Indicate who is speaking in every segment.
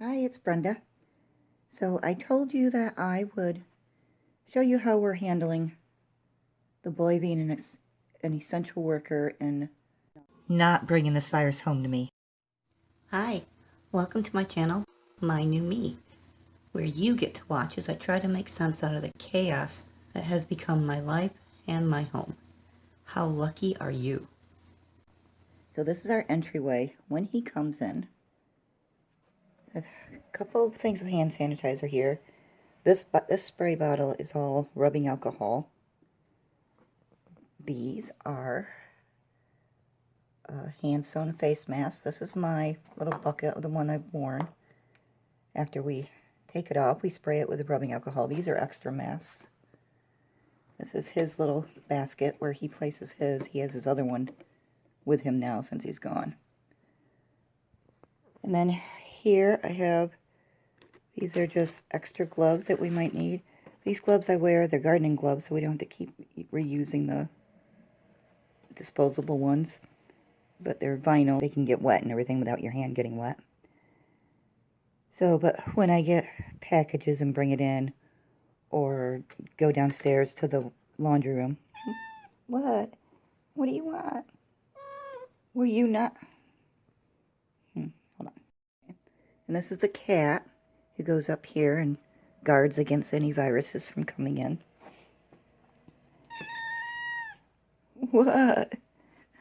Speaker 1: Hi, it's Brenda. So I told you that I would show you how we're handling the boy being an essential worker and not bringing this virus home to me.
Speaker 2: Hi, welcome to my channel, My New Me, where you get to watch as I try to make sense out of the chaos that has become my life and my home. How lucky are you?
Speaker 1: So this is our entryway. When he comes in, a couple of things of hand sanitizer here. This spray bottle is all rubbing alcohol. These are hand sewn face masks. This is my little bucket, the one I've worn. After we take it off, we spray it with the rubbing alcohol. These are extra masks. This is his little basket where he places his. He has his other one with him now since he's gone. And then here I have, these are just extra gloves that we might need. These gloves I wear, they're gardening gloves, so we don't have to keep reusing the disposable ones. But they're vinyl. They can get wet and everything without your hand getting wet. So, but when I get packages and bring it in, or go downstairs to the laundry room. What? What do you want? Were you not? Hold on. And this is the cat who goes up here and guards against any viruses from coming in. What?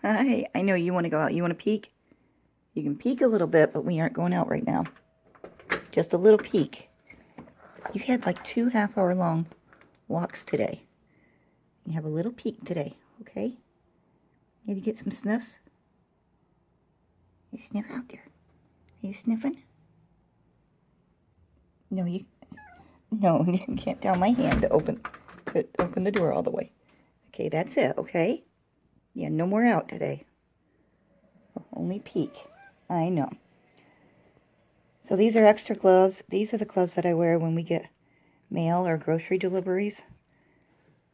Speaker 1: Hi. I know you want to go out. You want to peek? You can peek a little bit, but we aren't going out right now. Just a little peek. You had like 2 half-hour long walks today. You have a little peek today, okay? Did you get some sniffs? You sniff out there. Are you sniffing? No, you can't tell my hand to open the door all the way. Okay, that's it, okay? Yeah, no more out today. Only peek. I know. So these are extra gloves. These are the gloves that I wear when we get mail or grocery deliveries.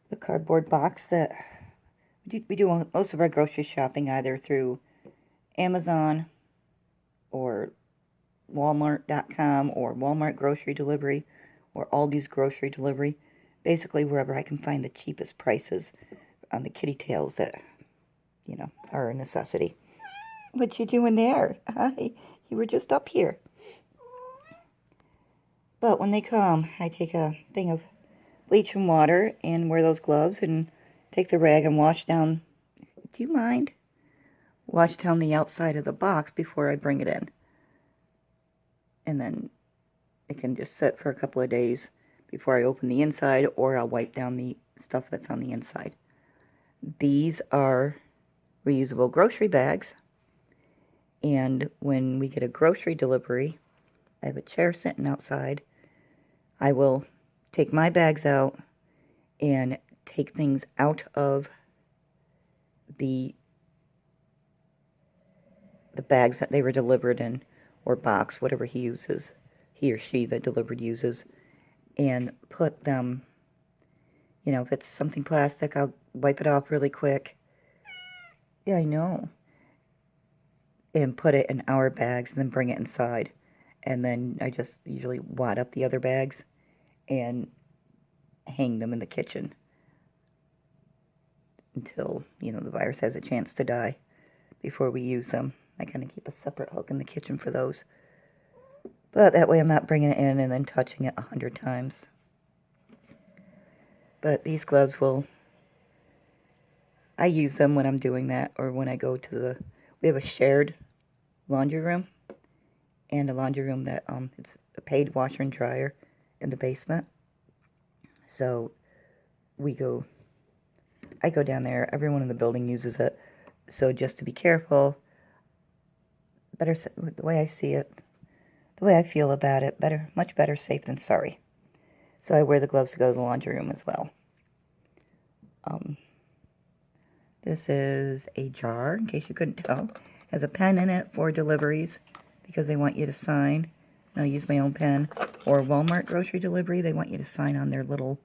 Speaker 1: The cardboard box that we do most of our grocery shopping either through Amazon or Walmart.com or Walmart grocery delivery or Aldi's grocery delivery. Basically wherever I can find the cheapest prices on the kitty tails that, you know, are a necessity. What you doing there? Hi, you were just up here. But when they come, I take a thing of bleach and water and wear those gloves and take the rag and wash down. Do you mind? Wash down the outside of the box before I bring it in. And then it can just sit for a couple of days before I open the inside, or I'll wipe down the stuff that's on the inside. These are reusable grocery bags. And when we get a grocery delivery, I have a chair sitting outside. I will take my bags out and take things out of the bags that they were delivered in, or box, whatever he uses, he or she that delivered uses, and put them, you know, if it's something plastic, I'll wipe it off really quick. Yeah, I know. And put it in our bags and then bring it inside. And then I just usually wad up the other bags and hang them in the kitchen until, you know, the virus has a chance to die before we use them. I kind of keep a separate hook in the kitchen for those. But that way I'm not bringing it in and then touching it 100 times. But these gloves I use them when I'm doing that, or when I go to we have a shared laundry room, and a laundry room that, it's a paid washer and dryer in the basement. So I go down there, everyone in the building uses it. So just to be careful, the way I see it, the way I feel about it, much better safe than sorry. So I wear the gloves to go to the laundry room as well. This is a jar, in case you couldn't tell. It has a pen in it for deliveries, because they want you to sign. And I'll use my own pen. Or Walmart grocery delivery, they want you to sign on the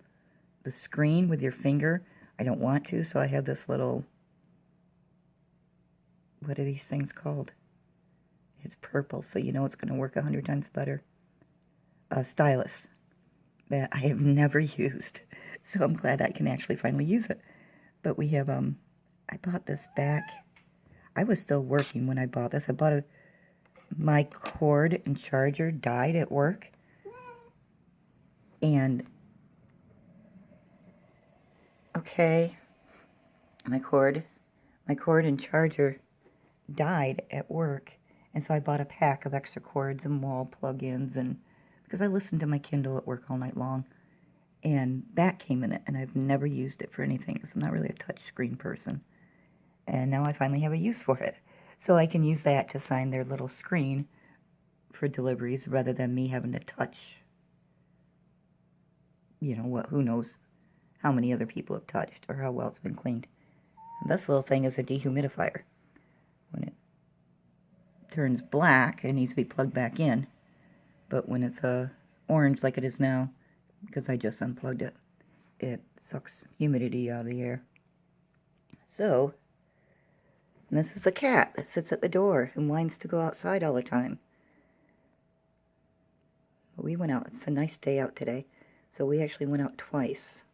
Speaker 1: screen with your finger. I don't want to, so I have this little, what are these things called? It's purple, so you know it's going to work 100 times better. A stylus that I have never used, so I'm glad I can actually finally use it. But we have, I bought this back. I was still working when I bought this. I bought my cord and charger died at work. And, okay, my cord and charger died at work. And so I bought a pack of extra cords and wall plug-ins, and because I listened to my Kindle at work all night long. And that came in it, and I've never used it for anything because I'm not really a touch screen person. And now I finally have a use for it. So I can use that to sign their little screen for deliveries rather than me having to touch, you know, what, who knows how many other people have touched or how well it's been cleaned. And this little thing is a dehumidifier. When it turns black, it needs to be plugged back in. But when it's orange like it is now, because I just unplugged it, it sucks humidity out of the air. So, and this is the cat that sits at the door and whines to go outside all the time. But we went out. It's a nice day out today, so we actually went out twice.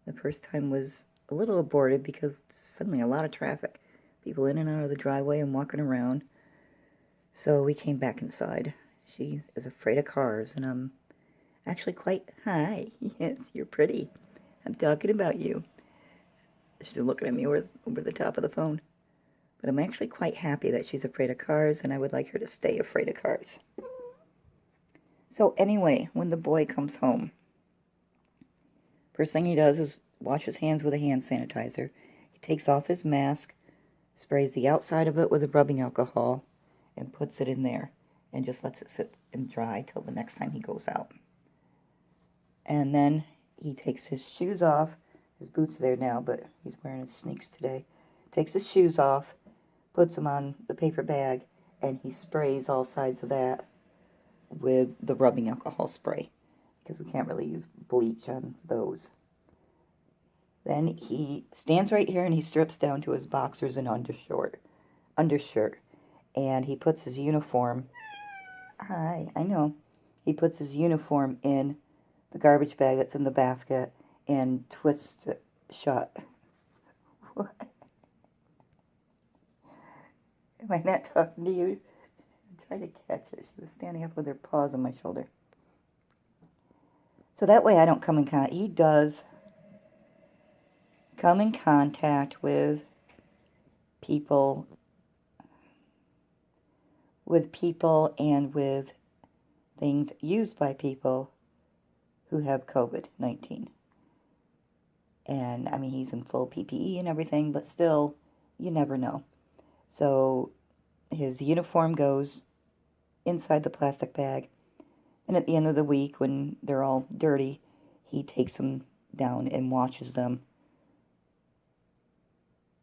Speaker 1: The first time was a little aborted because suddenly a lot of traffic. People in and out of the driveway and walking around. So we came back inside. She is afraid of cars, and I'm actually quite, hi, yes, you're pretty. I'm talking about you. She's looking at me over the top of the phone. But I'm actually quite happy that she's afraid of cars, and I would like her to stay afraid of cars. So anyway, when the boy comes home, first thing he does is wash his hands with a hand sanitizer. He takes off his mask, sprays the outside of it with a rubbing alcohol, and puts it in there, and just lets it sit and dry till the next time he goes out. And then he takes his shoes off. His boots are there now, but he's wearing his sneaks today. Takes his shoes off, puts them on the paper bag, and he sprays all sides of that with the rubbing alcohol spray, because we can't really use bleach on those. Then he stands right here and he strips down to his boxers and undershirt, and he puts his uniform, hi, I know, he puts his uniform in the garbage bag that's in the basket and twists it shut. What? Am I not talking to you? I tried to catch her. She was standing up with her paws on my shoulder. So that way I don't come in contact. He does come in contact with people and with things used by people who have COVID-19. And, I mean, he's in full PPE and everything, but still, you never know. So his uniform goes inside the plastic bag, and at the end of the week, when they're all dirty, he takes them down and washes them,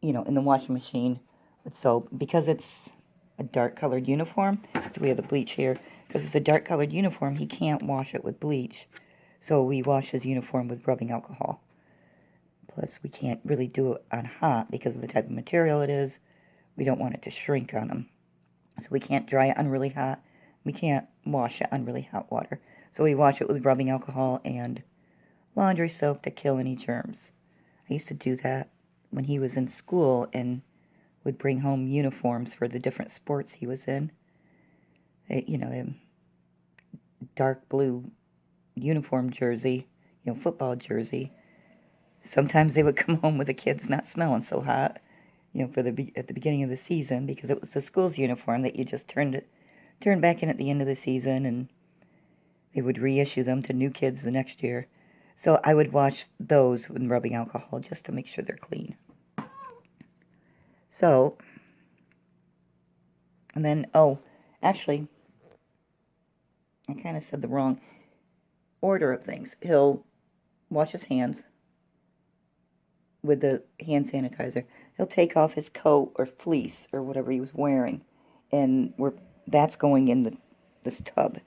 Speaker 1: you know, in the washing machine with soap. Because it's a dark-colored uniform, so we have the bleach here. Because it's a dark-colored uniform, he can't wash it with bleach. So we wash his uniform with rubbing alcohol. Plus, we can't really do it on hot because of the type of material it is. We don't want it to shrink on him. So we can't dry it on really hot. We can't wash it on really hot water. So we wash it with rubbing alcohol and laundry soap to kill any germs. I used to do that when he was in school and would bring home uniforms for the different sports he was in. You know, the dark blue uniform jersey, you know, football jersey. Sometimes they would come home with the kids not smelling so hot, you know, at the beginning of the season, because it was the school's uniform that you just turned back in at the end of the season, and they would reissue them to new kids the next year. So I would wash those with rubbing alcohol just to make sure they're clean. So, and then, oh, actually, I kind of said the wrong order of things. He'll wash his hands with the hand sanitizer. He'll take off his coat or fleece or whatever he was wearing, and that's going in this tub.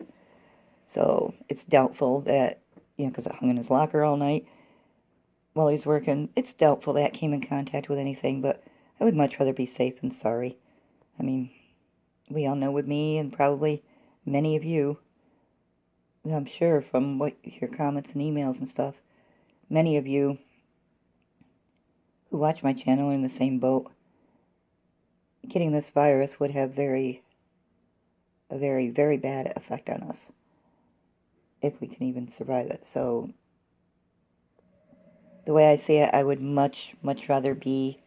Speaker 1: So it's doubtful that, you know, because it hung in his locker all night while he's working, it's doubtful that came in contact with anything, but I would much rather be safe than sorry. I mean, we all know with me and probably many of you, I'm sure from what your comments and emails and stuff, many of you who watch my channel are in the same boat. Getting this virus would have a very, very bad effect on us if we can even survive it. So the way I see it, I would much, much rather be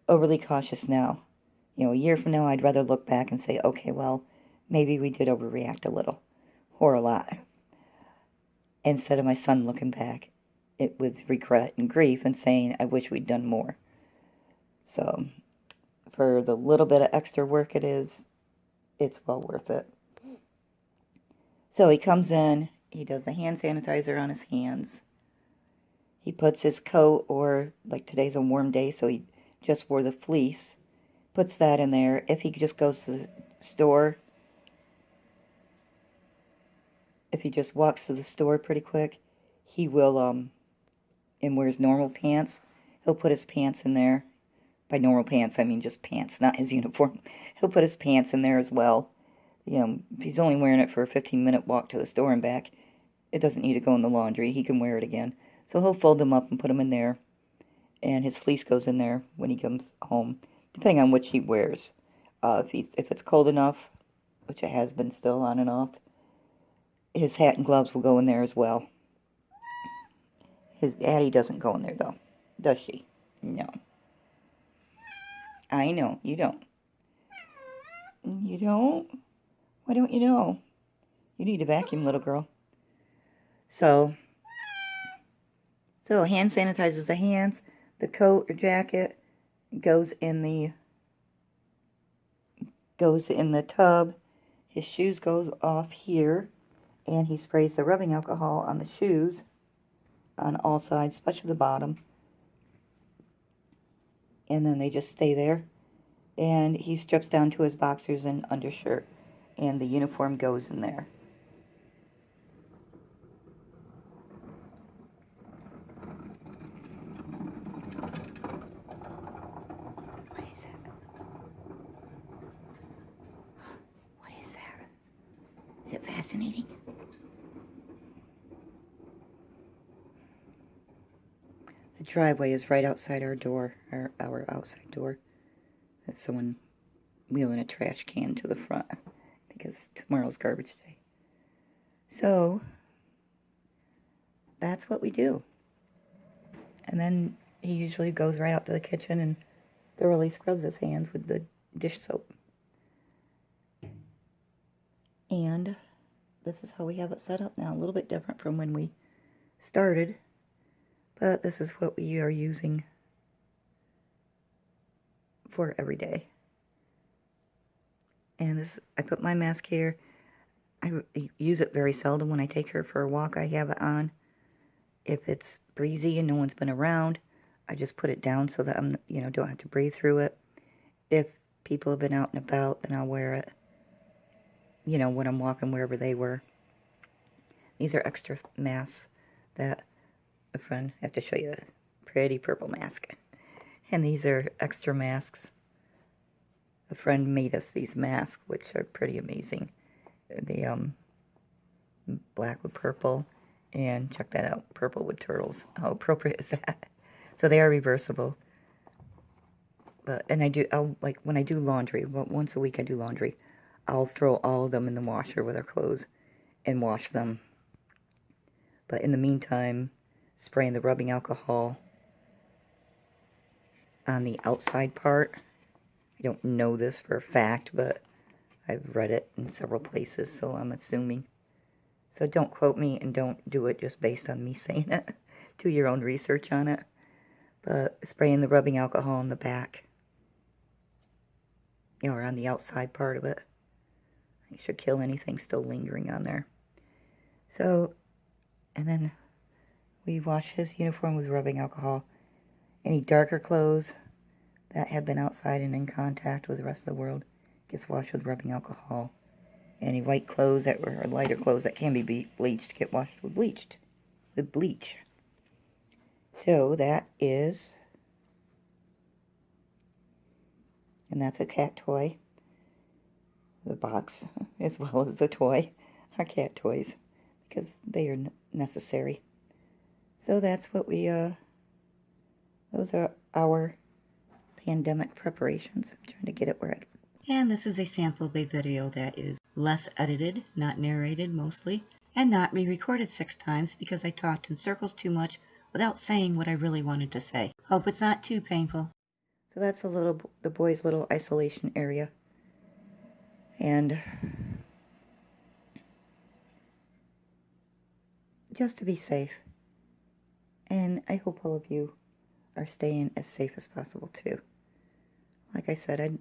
Speaker 1: overly cautious now. You know, a year from now, I'd rather look back and say, okay, well, maybe we did overreact a little, or a lot. Instead of my son looking back with regret and grief and saying, I wish we'd done more. So, for the little bit of extra work it is, it's well worth it. So he comes in, he does the hand sanitizer on his hands. He puts his coat, or like today's a warm day, so he just wore the fleece, puts that in there. If he just goes to the store, if he just walks to the store pretty quick, he will, and wears normal pants, he'll put his pants in there. By normal pants, I mean just pants, not his uniform. He'll put his pants in there as well. You know, if he's only wearing it for a 15-minute walk to the store and back, it doesn't need to go in the laundry. He can wear it again. So he'll fold them up and put them in there. And his fleece goes in there when he comes home, depending on which he wears. If it's cold enough, which it has been still on and off, his hat and gloves will go in there as well. His Atty doesn't go in there, though. Does she? No. I know. You don't. You don't? Why don't you know? You need to vacuum, little girl. So hand sanitizes the hands. The coat or jacket goes in the tub. His shoes go off here, and he sprays the rubbing alcohol on the shoes on all sides, especially the bottom. And then they just stay there. And he strips down to his boxers and undershirt, and the uniform goes in there. What is that? What is that? Is it fascinating? The driveway is right outside our door, our outside door. That's someone wheeling a trash can to the front because tomorrow's garbage day. So that's what we do. And then he usually goes right out to the kitchen and thoroughly scrubs his hands with the dish soap. And this is how we have it set up now. A little bit different from when we started, but this is what we are using for every day. And this, I put my mask here. I use it very seldom. When I take her for a walk, I have it on. If it's breezy and no one's been around, I just put it down so that I'm, don't have to breathe through it. If people have been out and about, then I'll wear it, when I'm walking wherever they were. These are extra masks that a friend, I have to show you a pretty purple mask. And these are extra masks. A friend made us these masks, which are pretty amazing. The black with purple, and check that out, purple with turtles. How appropriate is that? So they are reversible. And when I do laundry, once a week I do laundry, I'll throw all of them in the washer with our clothes and wash them. But in the meantime, spraying the rubbing alcohol on the outside part. I don't know this for a fact, but I've read it in several places, so I'm assuming. So don't quote me and don't do it just based on me saying it. Do your own research on it. But spraying the rubbing alcohol on the back, or on the outside part of it, it should kill anything still lingering on there. So, and then we wash his uniform with rubbing alcohol. Any darker clothes that have been outside and in contact with the rest of the world gets washed with rubbing alcohol. Any white clothes or lighter clothes that can be bleached get washed with bleach. So that is, and that's a cat toy. the box as well as the toy, our cat toys, because they are necessary. So that's what we, those are our pandemic preparations. I'm trying to get it where I can. And this is a sample of a video that is less edited, not narrated mostly, and not re-recorded 6 times because I talked in circles too much without saying what I really wanted to say. Hope it's not too painful. So that's the boys' little isolation area. And just to be safe. And I hope all of you are staying as safe as possible too. Like I said,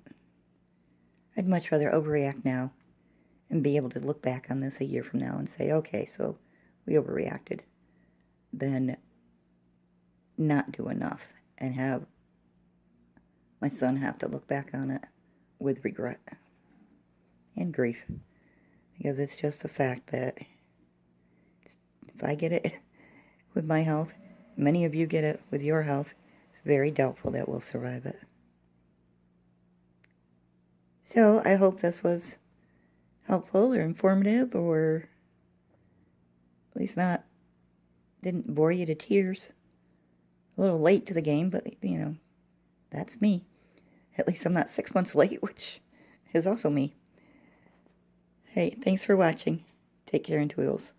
Speaker 1: I'd much rather overreact now and be able to look back on this a year from now and say, okay, so we overreacted, than not do enough and have my son have to look back on it with regret and grief. Because it's just a fact that if I get it with my health, many of you get it with your health, it's very doubtful that we'll survive it. So I hope this was helpful or informative, or at least didn't bore you to tears. A little late to the game, but you know, that's me. At least I'm not 6 months late, which is also me. Hey, thanks for watching. Take care and toodles.